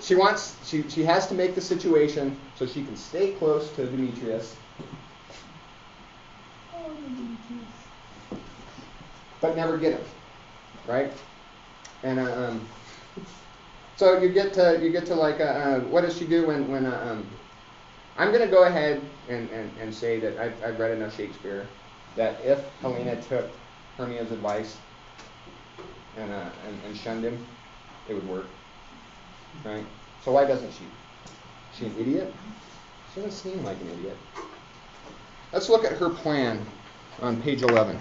she has to make the situation so she can stay close to Demetrius. But never get him, right? And so you get to like what does she do when I'm going to go ahead and say that I've read enough Shakespeare that if Helena took Hermia's advice and shunned him, it would work, right? So why doesn't she? Is she an idiot? She doesn't seem like an idiot. Let's look at her plan on page 11.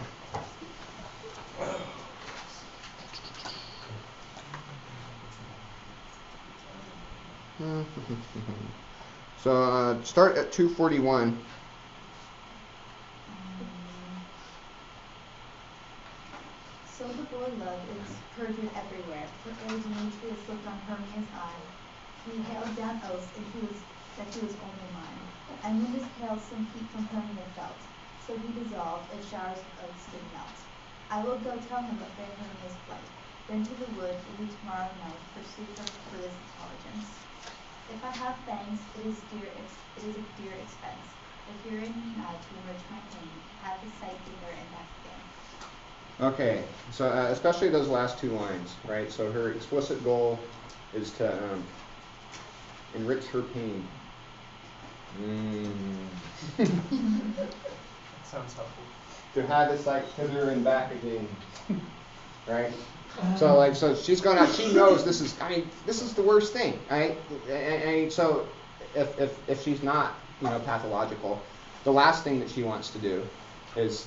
So start at 241. So the boy love is perjured everywhere, for ere Demetrius looked on Hermia's eye, he hailed down oaths that he was only mine. And when this hail some heat from Hermia felt, so he dissolved, as showers of oaths did melt. I will go tell him of fair Hermia's flight, then to the wood will we tomorrow night pursue her for this intelligence. If I have fangs, it is a dear expense, but herein mean I to enrich my pain, have the sight thither and back again. Okay, so especially those last two lines, right? So her explicit goal is to enrich her pain. Sounds helpful. To have the sight hither and back again, right? So she's going out. She knows this is. This is the worst thing, right? So if she's not, pathological, the last thing that she wants to do is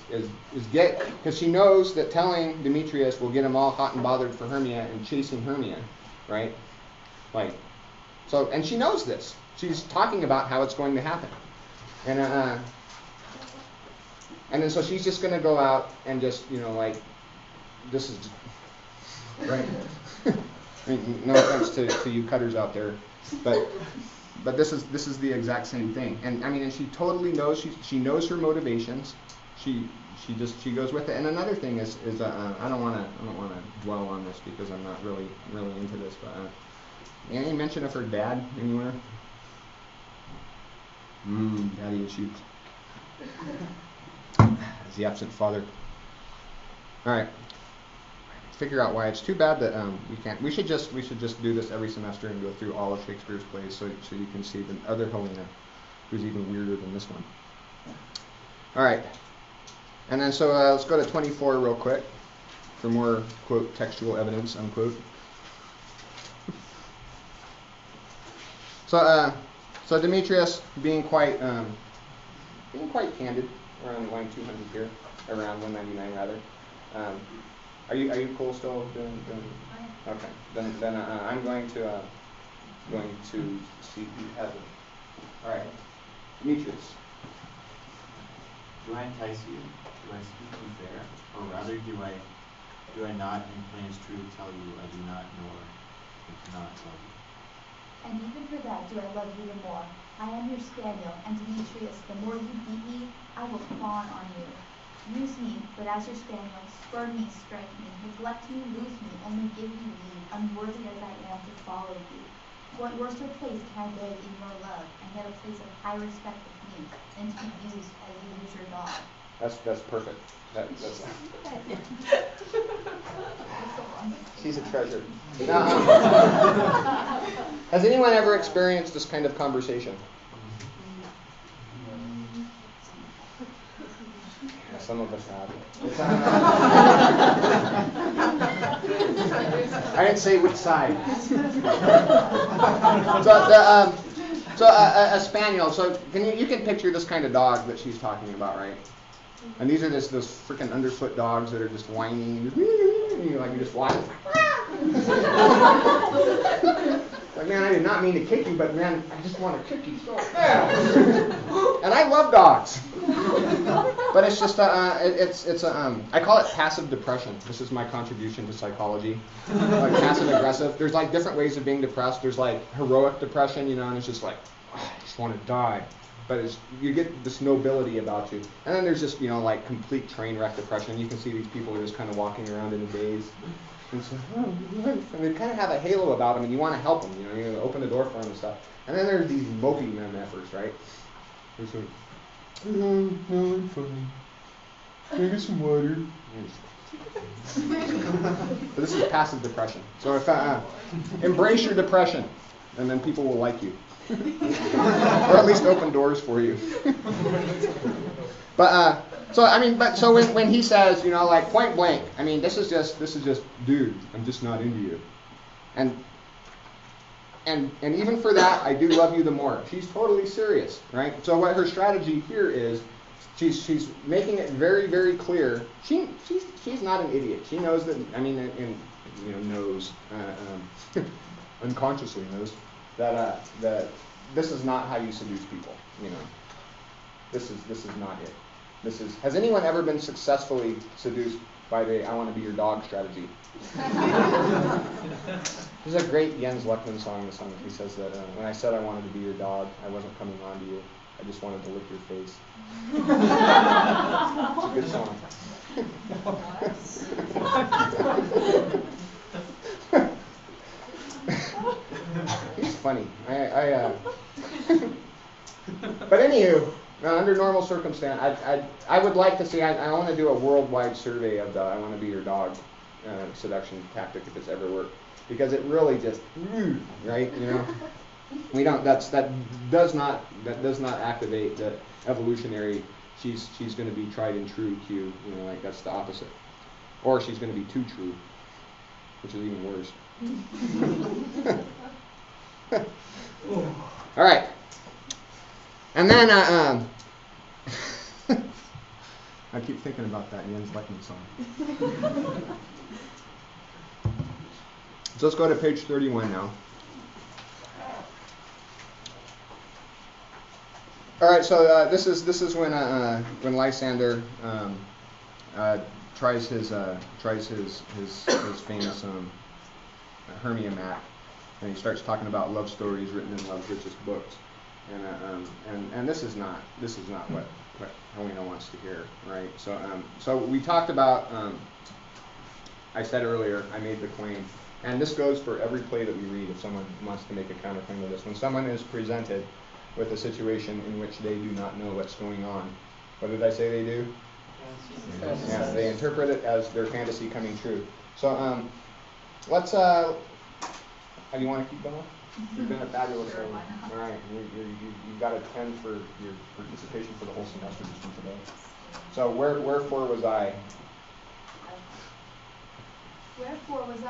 get, because she knows that telling Demetrius will get him all hot and bothered for Hermia and chasing Hermia, right? And she knows this. She's talking about how it's going to happen, and then so she's just going to go out and just this is. Right. I mean, no offense to you cutters out there, but this is the exact same thing. And and she totally knows she knows her motivations. She goes with it. And another thing is I don't want to dwell on this because I'm not really into this. But any mention of her dad anywhere? Daddy issues. As the absent father. All right. Figure out why. It's too bad that we can't. We should just do this every semester and go through all of Shakespeare's plays so you can see the other Helena, who's even weirder than this one. All right, and then so let's go to 24 real quick for more quote textual evidence unquote. So Demetrius being quite candid around line 200 here, around 199 rather. Are you cool still doing? Okay. Then I'm going to see who has it. All right, Demetrius. Do I entice you? Do I speak you fair? Or rather, do I not in plainest truth tell you I do not nor cannot love you? And even for that do I love you the more. I am your spaniel, and Demetrius, the more you beat me, I will fawn on you. Use me, but as your spaniel, spurn me, strike me, neglect me, lose me, only give me leave, unworthy as I am to follow you. What worse a place can I beg in your love, and yet a place of high respect with me, than to be used as you use your dog? That's perfect. That's she's a treasure. Now, has anyone ever experienced this kind of conversation? Some of us have. I didn't say which side. So a spaniel. So you can picture this kind of dog that she's talking about, right? And these are those freaking underfoot dogs that are just whining. You just watch. Like, man, I did not mean to kick you, but man, I just want to kick you so bad. And I love dogs. But it's just I call it passive depression. This is my contribution to psychology. Like passive aggressive. There's like different ways of being depressed. There's like heroic depression, and it's just like I just want to die. but you get this nobility about you. And then there's just, like complete train wreck depression. You can see these people are just kind of walking around in a daze. And, so, and they kind of have a halo about them, and you want to help them. You open the door for them and stuff. And then there's these mopey MFers, right? They're sort of, no, I'm fine. Can I get some water? But this is passive depression. So if embrace your depression, and then people will like you, or at least open doors for you. But so when he says, like point blank, I mean, this is just, dude, I'm just not into you, and even for that, I do love you the more. She's totally serious, right? So what her strategy here is, she's making it very, very clear. She's not an idiot. She knows that. I mean, knows unconsciously knows that this is not how you seduce people. This is not it. Has anyone ever been successfully seduced by the "I want to be your dog" strategy? There's a great Jens Lekman song. The song he says that when I said I wanted to be your dog, I wasn't coming on to you. I just wanted to lick your face. It's a good song. He's funny. But anywho, under normal circumstance, I would like to see. I want to do a worldwide survey of the "I want to be your dog" seduction tactic if it's ever worked, because it really just right. We don't. That does not activate the evolutionary. She's going to be tried and true cue. Like that's the opposite. Or she's going to be too true, which is even worse. All right. And then I keep thinking about that Jens Lekman song. So let's go to page 31 now. All right, so this is when Lysander tries his famous Hermia Mac, and he starts talking about love stories written in love's richest books, and this is not what Helena wants to hear, right? So we talked about. I said earlier, I made the claim, and this goes for every play that we read. If someone wants to make a counterclaim to this, when someone is presented with a situation in which they do not know what's going on, what did I say they do? Yeah, they interpret it as their fantasy coming true. So let's. How do you want to keep going? You've been a fabulous one. All right, you've got a 10 for your participation for the whole semester just from today. So wherefore was I? Wherefore was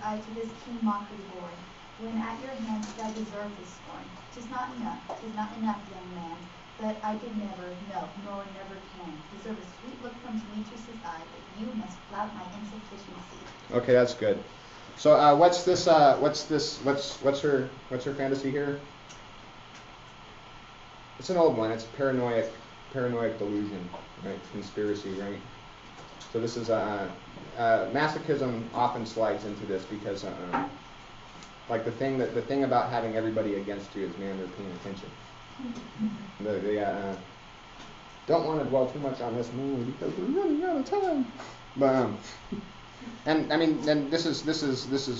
I to this keen mockery born, when at your hands did I deserve this scorn? 'Tis not enough, young man, that I did never, no, nor never can, deserve a sweet look from Demetrius' eye, that you must flout my insufficiency. Okay, that's good. So what's her fantasy here? It's an old one. It's paranoid delusion, right? Conspiracy, right? So this is masochism often slides into this because like the thing about having everybody against you is, man, they're paying attention. They don't want to dwell too much on this movie because we're running out of time. But and I mean, then this is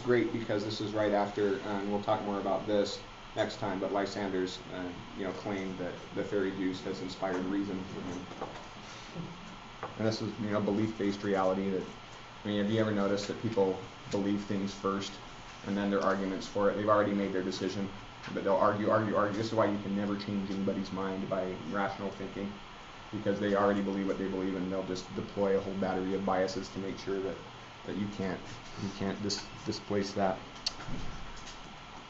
great because this is right after, and we'll talk more about this next time. But Lysander's claimed that the fairy juice has inspired reason for him, and this is belief-based reality. That have you ever noticed that people believe things first, and then their arguments for it? They've already made their decision, but they'll argue. This is why you can never change anybody's mind by rational thinking, because they already believe what they believe, and they'll just deploy a whole battery of biases to make sure that you can't displace that.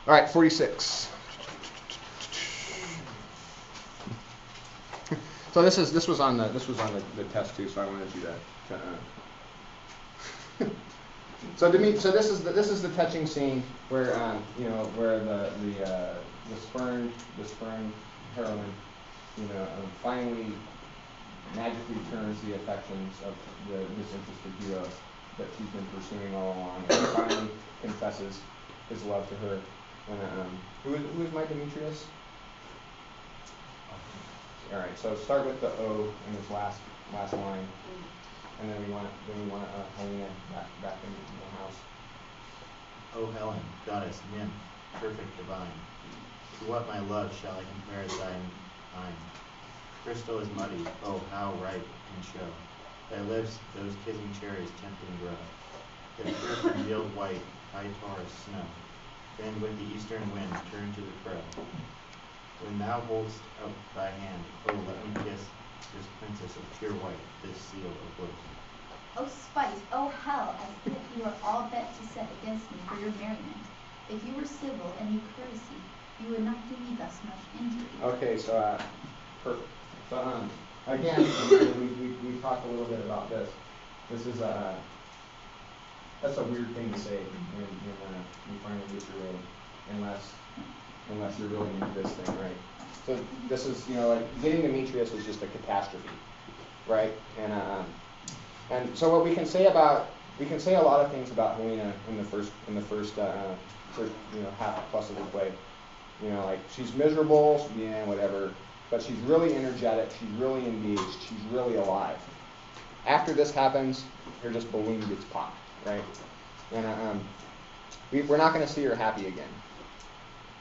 All right, 46. So this was on the test too, so I wanted you to So this is the touching scene where where the spurned heroine finally magically turns the affections of the disinterested hero that she's been pursuing all along, and finally confesses his love to her. And who is my Demetrius? All right, so start with the O in this last line, and then we want Helena back in the house. O Helen, goddess, nymph, perfect divine, to what my love shall I compare thine? Crystal is muddy, oh how ripe in show, thy lips, those kissing cherries tempting grow, that pure congealed white, high Taurus snow, fanned with the eastern wind, turn to the crow. When thou holdst up thy hand, oh let me kiss this princess of pure white, this seal of bliss. O spite, O hell, as if you were all bent to set against me for your merriment. If you were civil and you courtesy, you would not do me thus much injury. Okay, so perfect. So again, we talked a little bit about this. This is that's a weird thing to say when you finally get your way, unless you're really into this thing, right? So this is, like getting Demetrius was just a catastrophe, right? And so what we can say a lot of things about Helena in the first half plus of the play. Like she's miserable, yeah, whatever, but she's really energetic, she's really engaged, she's really alive. After this happens, her just balloon gets popped, right? And we're not going to see her happy again.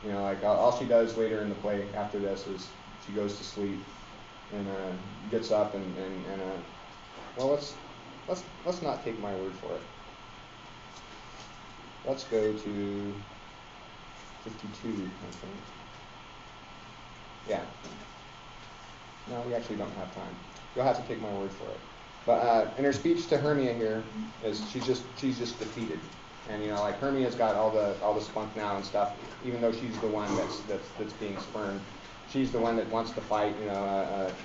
Like all she does later in the play after this is she goes to sleep and gets up and well, let's not take my word for it. Let's go to 52, I think. Yeah. No, we actually don't have time. You'll have to take my word for it. But in her speech to Hermia here, is she's just defeated, and like Hermia's got all the spunk now and stuff. Even though she's the one that's being spurned, she's the one that wants to fight.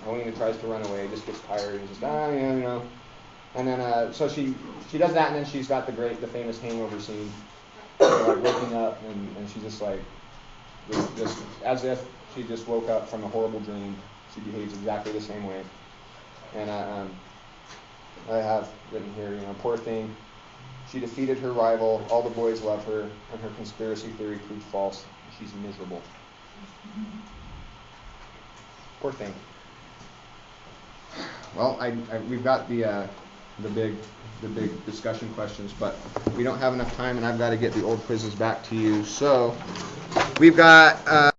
Helena tries to run away, just gets tired and just And then so she does that, and then she's got the famous hangover scene, like waking up, and she's just like just as if she just woke up from a horrible dream. She behaves exactly the same way. And I have written here, poor thing. She defeated her rival. All the boys love her, and her conspiracy theory proved false. She's miserable. Poor thing. Well, we've got the big discussion questions, but we don't have enough time, and I've got to get the old quizzes back to you. So we've got.